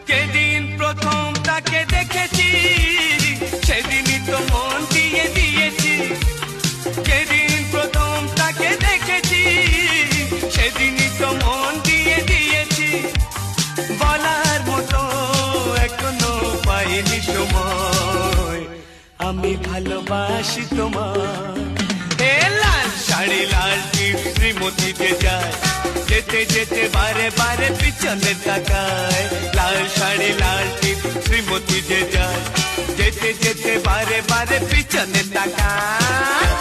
যেদিন প্রথম তাকে দেখেছি সেদিনই তো মন দিয়ে দিয়েছি। যেদিন প্রথম তাকে দেখেছি সেদিনই তো মন দিয়ে দিয়েছি। বলার মতো এখনো পাইনি সময়, আমি ভালোবাসি তোমায়। এ লাল শাড়ি লাল টিপ শ্রীমতীতে যায়, যেতে যেতে বারে বারে পিছনে তাকায়। লাল শাড়ি লাল টিপ শ্রীমতীতে যায়, যেতে যেতে বারে বারে পিছনে তাকায়।